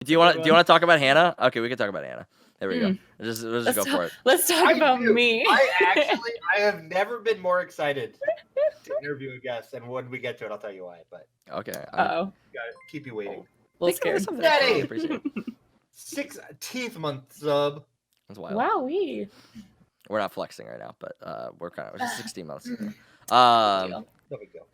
Do you want to talk about Hannah? Okay, we can talk about Hannah. There we go. Let's just go for it. Let's talk about me. I have never been more excited to interview a guest, and when we get to it, I'll tell you why. But okay. Uh-oh. Gotta keep you waiting. A little scared. Daddy! Appreciate it. 16th month sub. That's wild. Wowee. We're not flexing right now, but we're just 16 months. No big deal.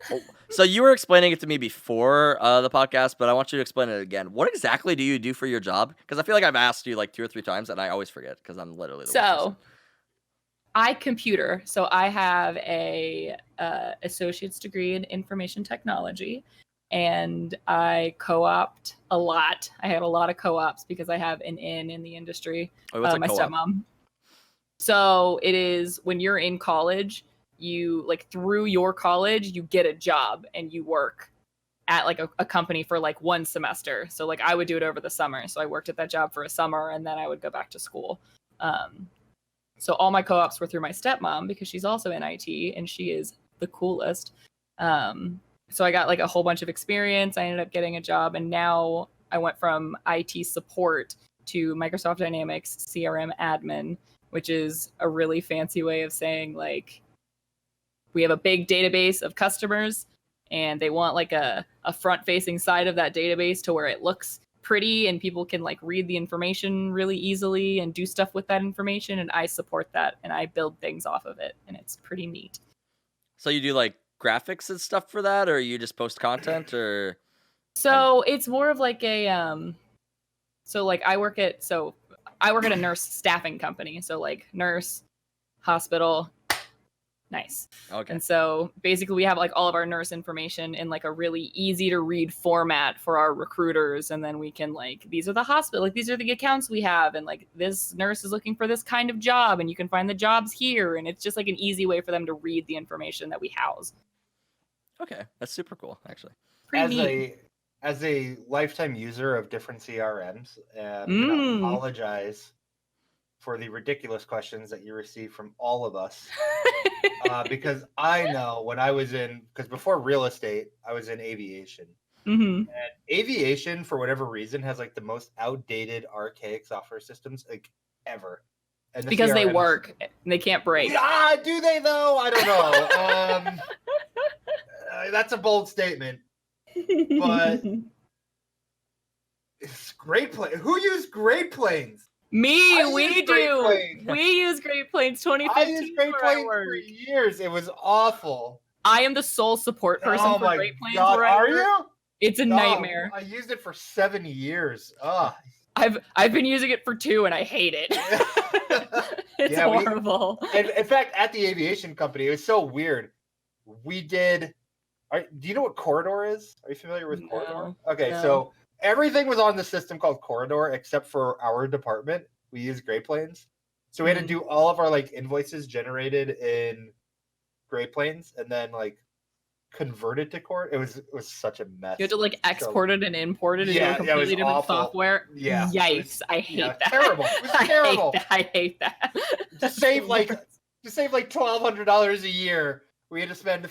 So you were explaining it to me before the podcast, but I want you to explain it again. What exactly do you do for your job? Because I feel like I've asked you like 2 or 3 times, and I always forget because I'm literally the worst person. I computer. So I have a associate's degree in information technology, and I co-opt a lot. I have a lot of co-ops because I have an in the industry. Wait, what's a my co-op? stepmom. So it is when you're in college, you like through your college, you get a job and you work at like a company for like 1 semester. So like I would do it over the summer. So I worked at that job for a summer and then I would go back to school. So all my co-ops were through my stepmom because she's also in IT and she is the coolest. So I got like a whole bunch of experience. I ended up getting a job and now I went from IT support to Microsoft Dynamics CRM admin, which is a really fancy way of saying like we have a big database of customers and they want like a front-facing side of that database to where it looks pretty and people can like read the information really easily and do stuff with that information, and I support that and I build things off of it, and it's pretty neat. So you do like graphics and stuff for that, or you just post content, or? So it's more of like a so like I work at a nurse staffing company, so like nurse, hospital. Nice. Okay. And so basically we have like all of our nurse information in like a really easy to read format for our recruiters. And then we can like, these are the hospital, like these are the accounts we have. And like this nurse is looking for this kind of job and you can find the jobs here. And it's just like an easy way for them to read the information that we house. Okay. That's super cool, actually. As a lifetime user of different CRMs, I'm going to apologize for the ridiculous questions that you receive from all of us. Because I know when I was because before real estate, I was in aviation. Mm-hmm. And aviation, for whatever reason, has like the most outdated, archaic software systems like ever. And because they work and they can't break. Yeah, do they though? I don't know. That's a bold statement. But it's Great Plains. Who used Great Plains? Me, we do. We use Great Plains 2015. I used Great Plains for years. It was awful. I am the sole support person for Great Plains. God, are you? It's a nightmare. I used it for 7 years. I've been using it for 2 and I hate it. It's horrible. In fact, at the aviation company, it was so weird. We did. Do you know what Corridor is? Are you familiar with Corridor? Okay, so everything was on the system called Corridor except for our department. We use Great Plains. So we had to do all of our like invoices generated in Great Plains and then like convert it to Corridor. It was such a mess. You had to like export it and import it into a completely different software. Yeah. Yikes. I hate that. Terrible. It was terrible. I hate that. To save like $1,200 a year, we had to spend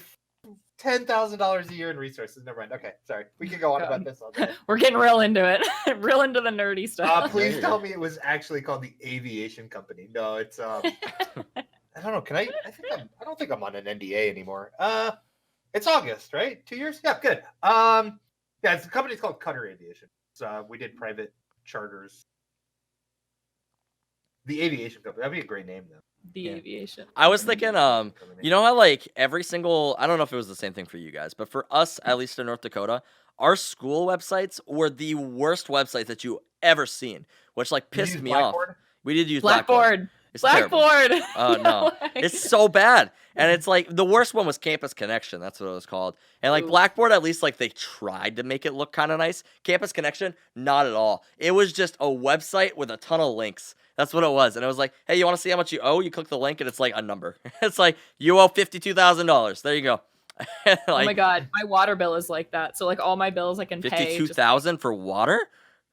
$10,000 a year in resources. Never mind. Okay, sorry. We could go on about this all day. We're getting real into it. Real into the nerdy stuff. Please tell me it was actually called the Aviation Company. No, it's I don't know. I don't think I'm on an NDA anymore. It's August, right? 2 years? Yeah, good. The company's called Cutter Aviation. So we did private charters. The Aviation Company. That'd be a great name though. Aviation. I was thinking, you know how like every single, I don't know if it was the same thing for you guys, but for us, at least in North Dakota, our school websites were the worst websites that you ever seen, which like pissed me off. We did use Blackboard. It's Blackboard. Oh no, it's so bad. And it's like the worst one was Campus Connection. That's what it was called. And like Blackboard, at least like they tried to make it look kind of nice. Campus Connection, not at all. It was just a website with a ton of links. That's what it was. And it was like, hey, you want to see how much you owe? You click the link and it's like a number. It's like, you owe $52,000. There you go. Like, oh my God. My water bill is like that. So like all my bills I can pay. $52,000 for water?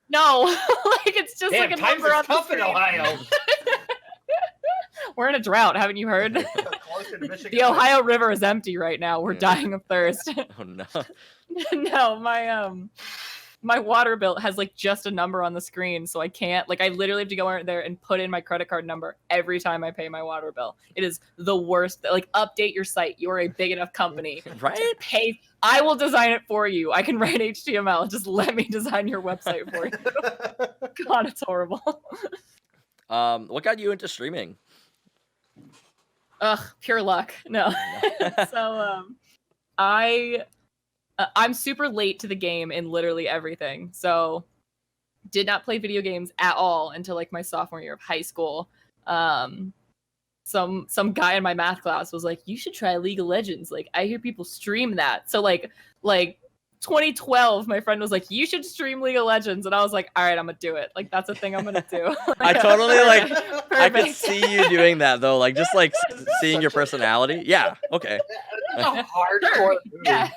No. Like it's just like a number on tough in Ohio. We're in a drought. Haven't you heard? The Ohio River is empty right now. We're dying of thirst. Oh no. No, my my water bill has like just a number on the screen, so I can't, like, I literally have to go in there and put in my credit card number every time I pay my water bill. It is the worst. Like, update your site. You're a big enough company Right? to pay. I will design it for you. I can write HTML. Just let me design your website for you. God, it's horrible. What got you into streaming? Ugh, pure luck. No. So I'm super late to the game in literally everything. So did not play video games at all until like my sophomore year of high school. Some guy in my math class was like, "You should try League of Legends. Like, I hear people stream that." So like 2012, my friend was like, "You should stream League of Legends," and I was like, "All right, I'm gonna do it. Like, that's a thing I'm gonna do." I totally like. I could Perfect. see you doing that though, like just like seeing your personality. Yeah. Okay. That's a hardcore move. Yeah.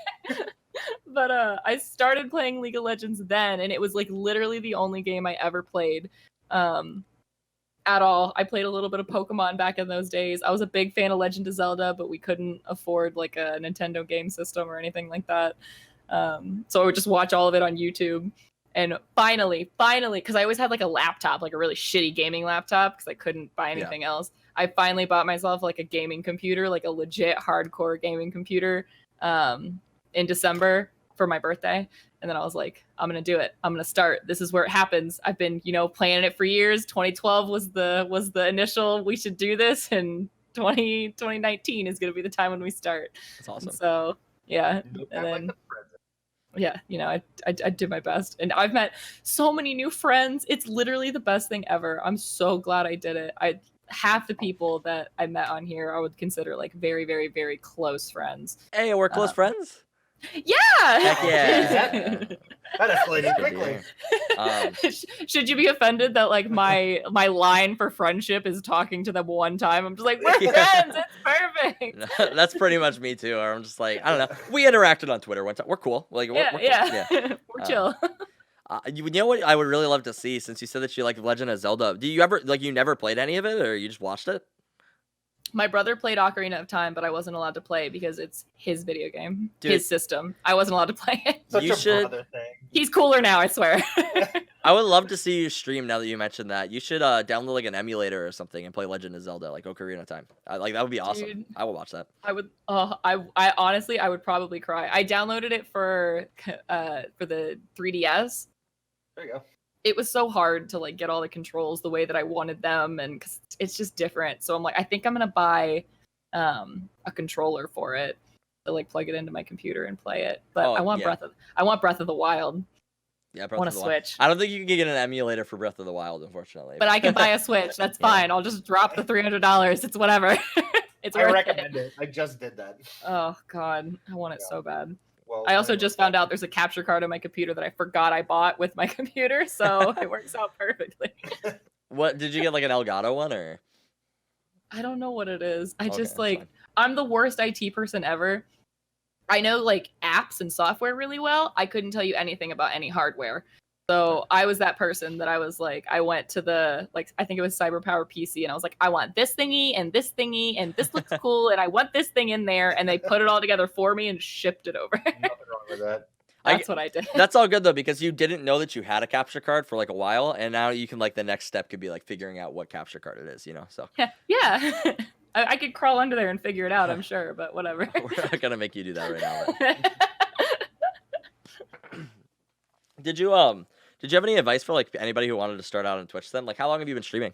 But I started playing League of Legends then, and it was like literally the only game I ever played at all. I played a little bit of Pokemon back in those days. I was a big fan of Legend of Zelda, but we couldn't afford like a Nintendo game system or anything like that. So I would just watch all of it on YouTube. And finally, because I always had like a laptop, like a really shitty gaming laptop, because I couldn't buy anything else. I finally bought myself like a gaming computer, like a legit hardcore gaming computer, in December for my birthday. And then I was like, I'm gonna do it. I'm gonna start. This is where it happens. I've been, planning it for years. 2012 was the initial, we should do this, and 2019 is gonna be the time when we start. That's awesome. And so yeah, and then yeah, I did my best, and I've met so many new friends. It's literally the best thing ever. I'm so glad I did it. Half the people that I met on here I would consider like very, very, very close friends. Hey, we're close friends. Yeah. Heck yeah. That escalated quickly. Should you be offended that like my line for friendship is talking to them one time? I'm just like, we're friends. It's perfect. That's pretty much me too. Or I'm just like, I don't know. We interacted on Twitter one time. We're cool. Like, we're cool. We're chill. You know what I would really love to see, since you said that you like Legend of Zelda. Do you ever you never played any of it, or you just watched it? My brother played Ocarina of Time, but I wasn't allowed to play because it's his video game, Dude, his system. I wasn't allowed to play it. Such you a should. brother thing. He's cooler now, I swear. I would love to see you stream now that you mentioned that. You should download like an emulator or something and play Legend of Zelda, like Ocarina of Time. Like that would be awesome. Dude, I would watch that. I would. I honestly, I would probably cry. I downloaded it for the 3DS. There you go. It was so hard to like get all the controls the way that I wanted them, and cause it's just different. So I'm like, I think I'm gonna buy a controller for it to like plug it into my computer and play it. But I want Breath of the Wild. Yeah, I want a Switch. I don't think you can get an emulator for Breath of the Wild, unfortunately. But I can buy a Switch. That's fine. I'll just drop the $300. It's whatever. It's worth I recommend it. I just did that. Oh God, I want it so bad. Well, I also just found out there's a capture card on my computer that I forgot I bought with my computer, so it works out perfectly. What did you get, like an Elgato one, or? I don't know what it is. I Okay, just that's like fine. I'm the worst IT person ever. I know like apps and software really well. I couldn't tell you anything about any hardware. So I was that person that I was like, I went to the, like, I think it was CyberPower PC, and I was like, I want this thingy and this thingy, and this looks cool, and I want this thing in there, and they put it all together for me and shipped it over. Nothing wrong with that. That's what I did. That's all good though, because you didn't know that you had a capture card for like a while, and now you can, like, the next step could be like figuring out what capture card it is, So Yeah. I could crawl under there and figure it out, I'm sure, but whatever. we're not gonna make you do that right now. Did you have any advice for like anybody who wanted to start out on Twitch then? Like, how long have you been streaming?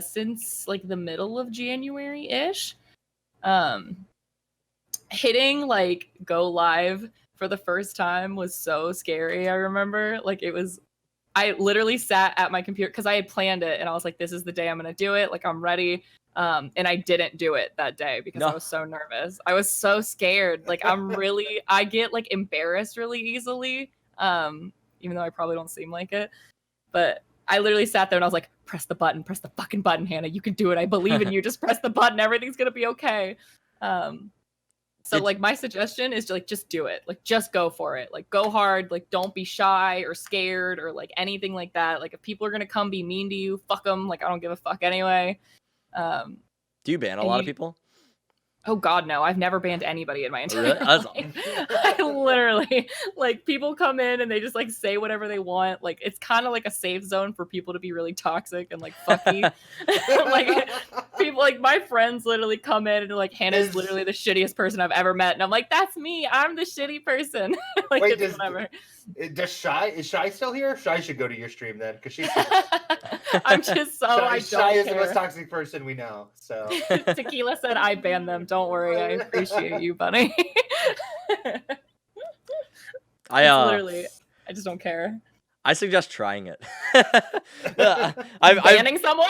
Since like the middle of January-ish. Hitting like go live for the first time was so scary. I remember like I literally sat at my computer because I had planned it, and I was like, this is the day I'm gonna do it, like I'm ready. And I didn't do it that day because I was so nervous. I was so scared. Like I get like embarrassed really easily. Even though I probably don't seem like it. But I literally sat there and I was like, press the fucking button, Hannah. You can do it. I believe in you. Just press the button. Everything's gonna be okay. So like my suggestion is to like just do it. Like just go for it. Like go hard. Like don't be shy or scared or like anything like that. Like if people are gonna come be mean to you, fuck them. Like I don't give a fuck anyway. Do you ban a lot of people? Oh God, no! I've never banned anybody in my entire Really? That's life. I literally like people come in and they just like say whatever they want. Like it's kind of like a safe zone for people to be really toxic and like fucky. Like people, like my friends, literally come in and like Hannah's literally the shittiest person I've ever met, and I'm like, that's me. I'm the shitty person. Like Wait, it's whatever. Does is Shy still here? Shy should go to your stream then, because she's I'm just so I don't Shy is the most care. toxic person we know. So Tequila said I banned them. Don't worry, I appreciate you, buddy. Literally, I just don't care. I suggest trying it. Banning someone?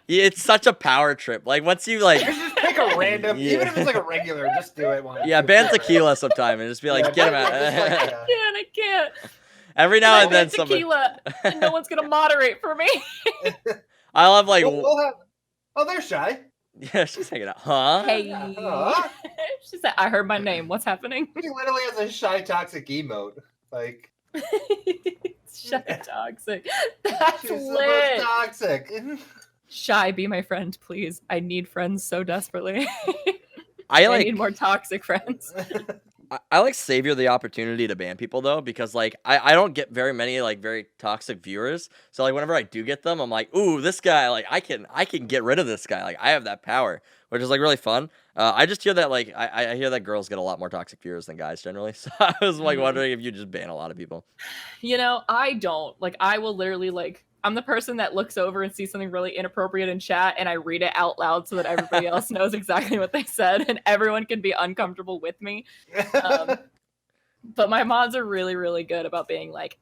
Yeah, it's such a power trip. Like once you like, just pick a random, even if it's like a regular, just do it. Yeah, ban Tequila sometime and just be like, get him out. I can't. Every now and then, Tequila, and no one's gonna moderate for me. I love like. We'll have... Oh, there's Shy. Yeah, she's hanging out. Huh? Hey. She said, "I heard my name. What's happening?" She literally has a Shy toxic emote. Like. Shy toxic. That's She's lit. The most toxic. Shy, be my friend, please. I need friends so desperately. I need more toxic friends. I like Savior the opportunity to ban people though, because like I don't get very many like very toxic viewers. So like whenever I do get them, I'm like, ooh, this guy, like I can get rid of this guy. Like I have that power, which is like really fun. I just hear that like I hear that girls get a lot more toxic viewers than guys generally. So I was like wondering if you just ban a lot of people. You know, I don't. Like I will literally like I'm the person that looks over and sees something really inappropriate in chat and I read it out loud so that everybody else knows exactly what they said and everyone can be uncomfortable with me. But my mods are really, really good about being like,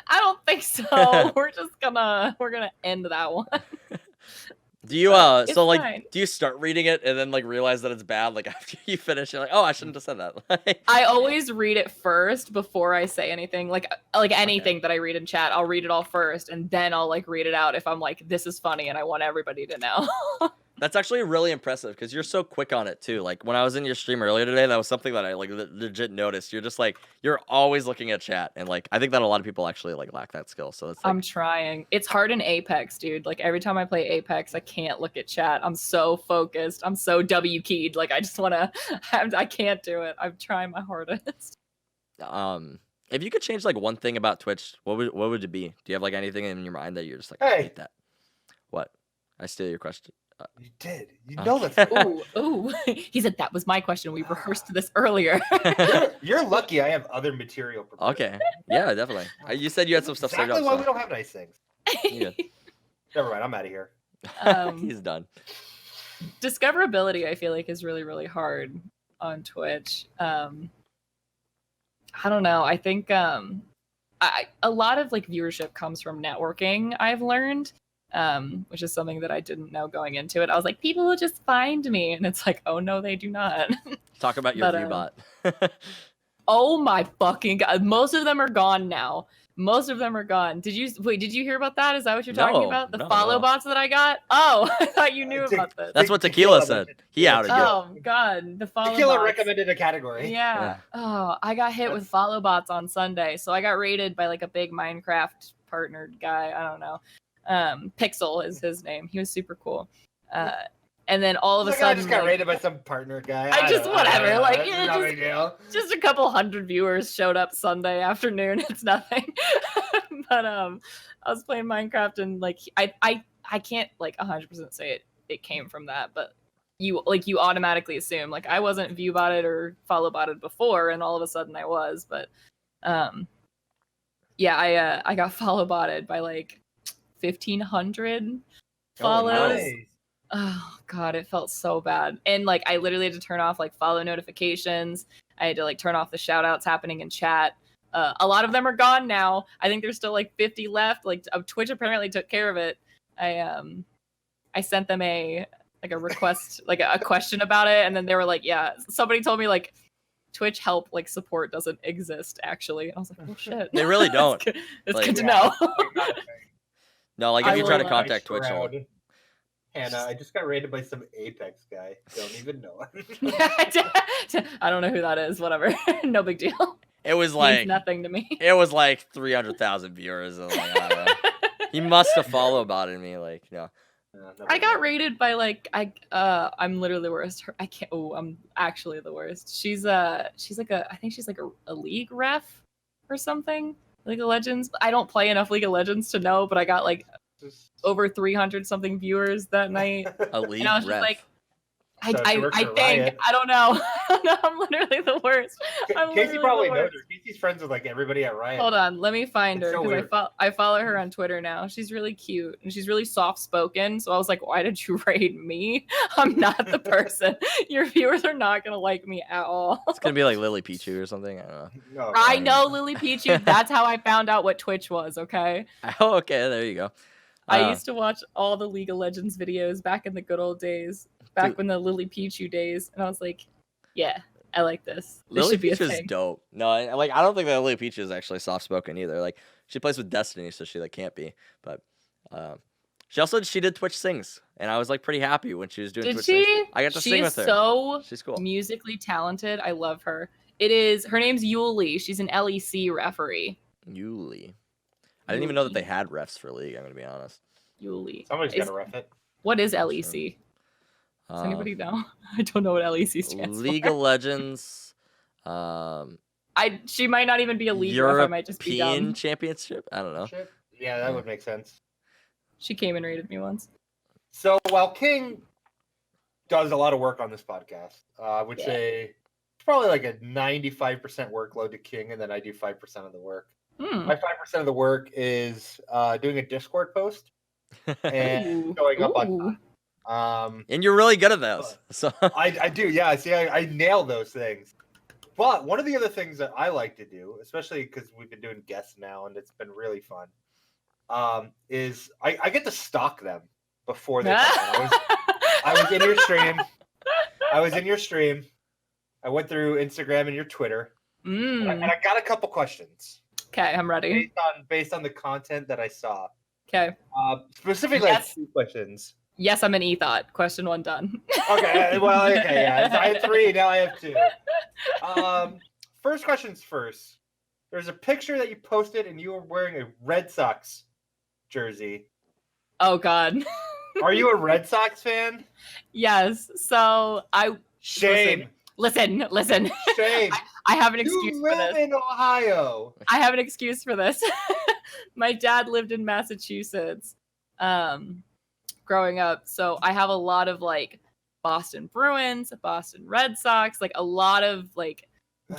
I don't think so. We're gonna end that one. Do you so like fine. Do you start reading it and then like realize that it's bad like after you finish? You're like, oh, I shouldn't have said that. I always read it first before I say anything. Like anything that I read in chat, I'll read it all first and then I'll like read it out if I'm like, this is funny and I want everybody to know. That's actually really impressive because you're so quick on it too. Like when I was in your stream earlier today, that was something that I like legit noticed. You're just like you're always looking at chat, and like I think that a lot of people actually like lack that skill. So it's like, I'm trying. It's hard in Apex, dude. Like every time I play Apex, I can't look at chat. I'm so focused. I'm so W keyed. Like I just wanna. I can't do it. I'm trying my hardest. If you could change like one thing about Twitch, what would it be? Do you have like anything in your mind that you're just like, I hate that? What? I steal your question. You did. You know that's. Ooh. He said that was my question. We rehearsed this earlier. You're lucky. I have other material prepared. Okay. Yeah, definitely. You said you had some stuff saved up. Exactly why we don't have nice things. Yeah. Never mind. I'm out of here. He's done. Discoverability, I feel like, is really, really hard on Twitch. I don't know. I think a lot of like viewership comes from networking. I've learned. Which is something that I didn't know going into it. I was like, people will just find me. And it's like, oh no, they do not. Talk about your viewbot. Oh my fucking God. Most of them are gone now. Most of them are gone. Did you hear about that? Is that what you're talking about? The follow bots that I got? Oh, I thought you knew about this. That's what Tequila said. He outed you. Oh God, the follow Tequila bots. recommended a category. Yeah. Oh, I got hit with follow bots on Sunday. So I got raided by like a big Minecraft partnered guy. I don't know. Pixel is his name. He was super cool. And then all of a sudden, I just got raided by some partner guy. Whatever. Like, no big deal. Just a couple hundred viewers showed up Sunday afternoon. It's nothing. But I was playing Minecraft and like I can't like 100% say it came from that, but you automatically assume like I wasn't view botted or follow botted before, and all of a sudden I was. But yeah, I got follow botted by like 1,500 follows. Nice. Oh God, it felt so bad. And like I literally had to turn off like follow notifications. I had to like turn off the shout outs happening in chat. A lot of them are gone now. I think there's still like 50 left. Like Twitch apparently took care of it. I sent them a request, like a question about it, and then they were like, yeah, somebody told me like Twitch help like support doesn't exist actually. I was like, oh shit. They really don't. It's good to know. No, like if you try to contact Twitch, Hannah, I just got raided by some Apex guy. Don't even know him. I don't know who that is. Whatever. No big deal. It was like means nothing to me. It was like 300,000 viewers. And like, I don't know. He must have follow botted me. Like, you know. I got rated by like I'm literally the worst. I can't. Oh, I'm actually the worst. She's like I think she's like a league ref or something. League of Legends. I don't play enough League of Legends to know, but I got like over 300 something viewers that night. A league And I was just ref. like, I for think Riot. I don't know. I'm literally the worst. Casey probably knows her. Casey's friends with like everybody at Riot. Hold on, let me find It's her so because weird. I follow her on Twitter now. She's really cute and she's really soft spoken. So I was like, why did you raid me? I'm not the person. Your viewers are not gonna like me at all. It's gonna be like Lily Pichu or something. I don't know. No, I know Lily Pichu. That's how I found out what Twitch was. Okay. Oh, okay. There you go. I used to watch all the League of Legends videos back in the good old days, back Dude. when the Lily Pichu days, and I was like, yeah, I like this. This Lily should be a Peach is thing. dope. No, I don't think that Lily Peach is actually soft spoken either. Like she plays with Destiny, so she like can't be. But she did Twitch Sings, and I was like pretty happy when she was doing Did Twitch she? Sings. I got to She sing is with her. so She's cool. musically talented. I love her. Her name's Yuli. She's an LEC referee. Yuli. I didn't even know that they had refs for League. I'm gonna be honest. Yuli. Somebody's gotta ref it. What is LEC? Does anybody know? I don't know what LEC stands League for. of Legends. She might not even be a league ref. I might just be European dumb. Championship. I don't know. Yeah, that would make sense. She came and rated me once. So while King does a lot of work on this podcast, I would Yeah. say it's probably like a 95% workload to King, and then I do 5% of the work. My 5% of the work is doing a Discord post and showing up on time. And you're really good at those. So I do, yeah. See, I nail those things. But one of the other things that I like to do, especially because we've been doing guests now and it's been really fun, is I get to stalk them before they come on. I was in your stream. I went through Instagram and your Twitter, and I got a couple questions. Okay, I'm ready. Based on the content that I saw. Okay. Specifically, I have 2 questions. Yes, I'm an e-thought. Question 1 done. Okay, well, okay, yeah. I had 3, now I have 2. First questions first. There's a picture that you posted, and you were wearing a Red Sox jersey. Oh God. Are you a Red Sox fan? Yes. So Shame. Listen. Shame. I have an excuse You for live this. in Ohio. I have an excuse for this. My dad lived in Massachusetts growing up. So I have a lot of like Boston Bruins, Boston Red Sox, like a lot of like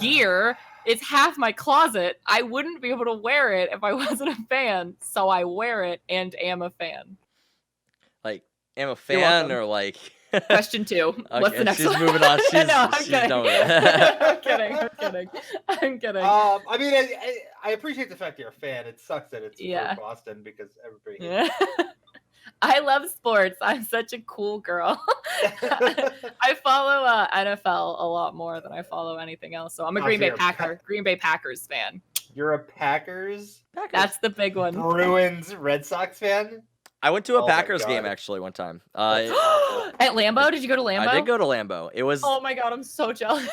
gear. It's half my closet. I wouldn't be able to wear it if I wasn't a fan. So I wear it and am a fan. like, am a fan or like. Question 2. What's the next she's one? moving on. She's No, I'm she's kidding. done with it. I'm kidding. I mean, I appreciate the fact you're a fan. It sucks that it's for Boston because everybody hates it. I love sports. I'm such a cool girl. I follow NFL a lot more than I follow anything else. So I'm a Green Bay Packers fan. You're a Packers? That's the big one. Bruins Red Sox fan? I went to a Packers game actually one time. At Lambeau? Did you go to Lambeau? I did go to Lambeau. It was. Oh my God, I'm so jealous.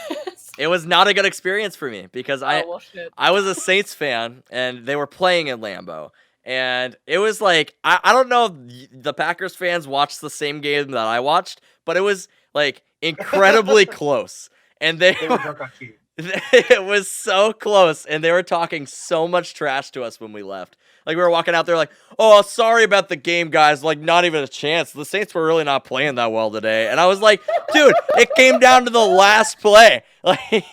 It was not a good experience for me because I was a Saints fan and they were playing in Lambeau. And it was like, I don't know if the Packers fans watched the same game that I watched, but it was like incredibly close. And they were drunk on cheese. It was so close. And they were talking so much trash to us when we left. Like, we were walking out there like, oh, sorry about the game, guys. Like, not even a chance. The Saints were really not playing that well today. And I was like, dude, it came down to the last play. Like,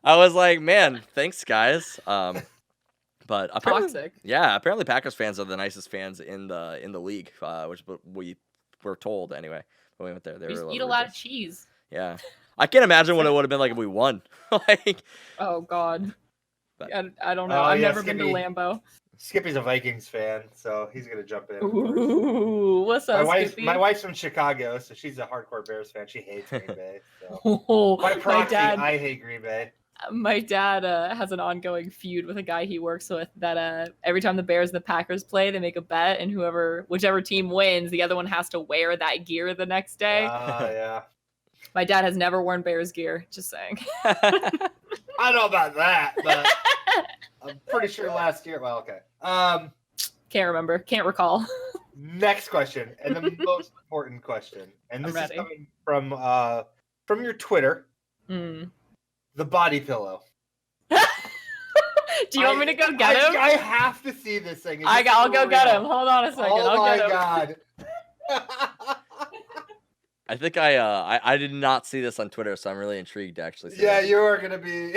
I was like, man, thanks, guys. But apparently Packers fans are the nicest fans in the league, which we were told anyway when we went there. They eat a lot of cheese. Yeah, I can't imagine what it would have been like if we won. Like, oh God, I don't know. I've never been to Lambeau. Skippy's a Vikings fan, so he's gonna jump in. Ooh, what's up, Skippy? My wife's from Chicago, so she's a hardcore Bears fan. She hates Green Bay. So. By proxy, I hate Green Bay. My dad has an ongoing feud with a guy he works with that every time the Bears and the Packers play, they make a bet, and whichever team wins, the other one has to wear that gear the next day. Yeah. My dad has never worn Bears gear, just saying. I don't know about that, but I'm pretty sure last year. Well, okay. Can't remember. Can't recall. Next question, and the most important question, and this is coming from your Twitter. Mm. The body pillow. Do you want me to go get him? I have to see this thing. I'll go get him. Hold on a second. Oh I'll get him. God. I think I did not see this on Twitter, so I'm really intrigued to actually see Yeah, that. you are gonna be.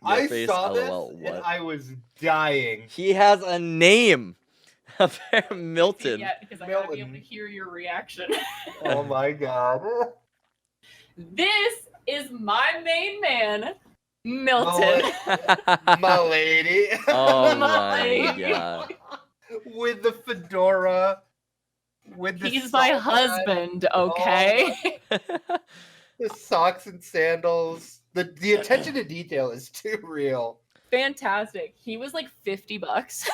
I face, saw this LOL, and I was dying. He has a name. Milton. Yeah, because I gotta be able to hear your reaction. Oh my God. This is my main man, Milton. My lady. Oh my God. With the fedora. He's my husband, okay? The socks and sandals. The attention to detail is too real. Fantastic. He was like $50.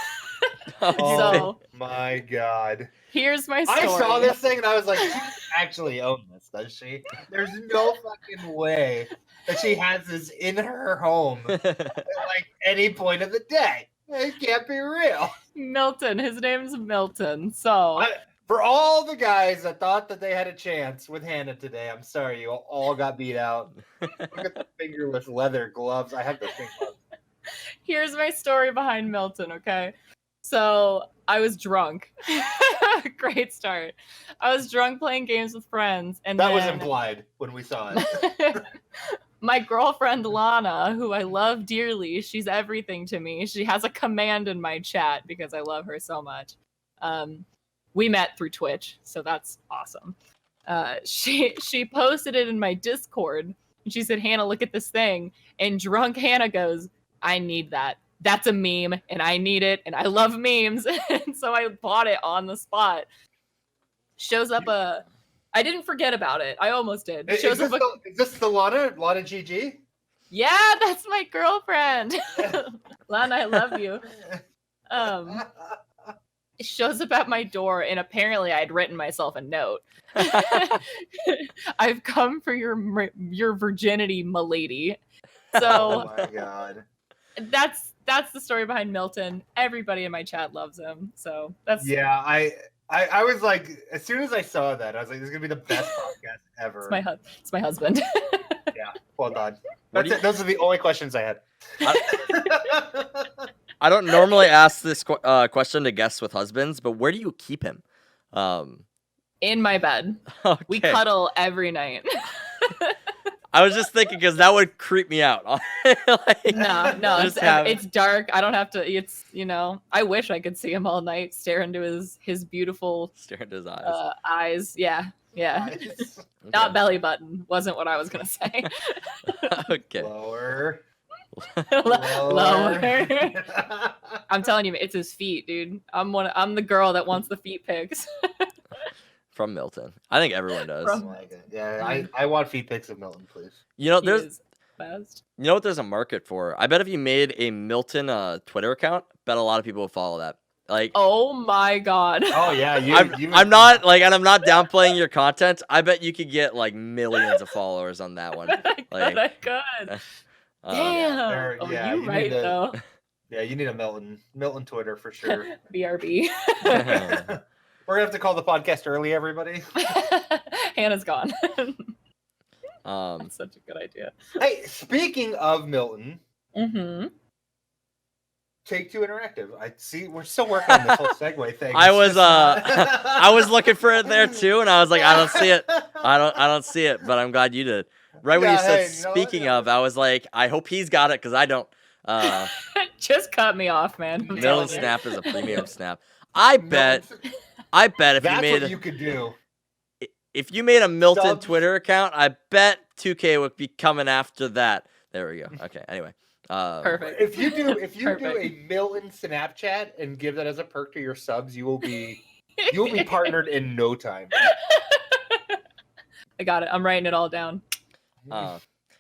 Oh my God. Here's my story. I saw this thing and I was like, she doesn't actually own this, does she? There's no fucking way that she has this in her home at like any point of the day. It can't be real. Milton. His name's Milton. So for all the guys that thought that they had a chance with Hannah today, I'm sorry, you all got beat out. Look at the fingerless leather gloves. I have the pink gloves. Here's my story behind Milton, okay? So I was drunk. Great start. I was drunk playing games with friends, and that was implied when we saw it. My girlfriend Lana, who I love dearly, she's everything to me. She has a command in my chat because I love her so much. We met through Twitch, so that's awesome. She posted it in my Discord, and she said, "Hannah, look at this thing." And drunk Hannah goes, "I need that. That's a meme, and I need it, and I love memes." And so I bought it on the spot. Shows up I didn't forget about it. I almost did. Is this the Lana GG? Yeah, that's my girlfriend. Lana, I love you. It shows up at my door, and apparently I had written myself a note. I've come for your virginity, m'lady. So oh my God. That's the story behind Milton. Everybody in my chat loves him. So that's I was like, as soon as I saw that, I was like, this is gonna be the best podcast ever. It's my husband. Yeah, well done. That's it. Those are the only questions I had. I don't normally ask this question to guests with husbands, but where do you keep him? In my bed. Okay. We cuddle every night. I was just thinking because that would creep me out. Like, no, it's dark. I don't have to. It's I wish I could see him all night, stare into his beautiful eyes. Yeah. Nice. Not belly button. Wasn't what I was gonna say. Okay. Lower. I'm telling you, it's his feet, dude. I'm the girl that wants the feet pics. From Milton. I think everyone does. I want feet pics of Milton, please. There's what there's a market for. I bet if you made a Milton Twitter account, bet a lot of people would follow that. Like, oh my God. Oh yeah, I'm not and I'm not downplaying your content. I bet you could get like millions of followers on that one. I could. Damn. You right though. Yeah, you need a Milton Twitter for sure. BRB. We're gonna have to call the podcast early, everybody. Hannah's gone. That's such a good idea. Hey, speaking of Milton, Take-Two Interactive. I see we're still working on this whole segue thing. I was looking for it there too, and I was like, I don't see it. I don't see it, but I'm glad you did. Right when you said speaking of, I was like, I hope he's got it because I don't. Just cut me off, man. Milton Snap is a premium snap. I bet if that's you made what you could do. If you made a Milton Twitter account, I bet 2K would be coming after that. There we go. Okay. Anyway. Perfect. If you do a Milton Snapchat and give that as a perk to your subs, you will be partnered in no time. I got it. I'm writing it all down.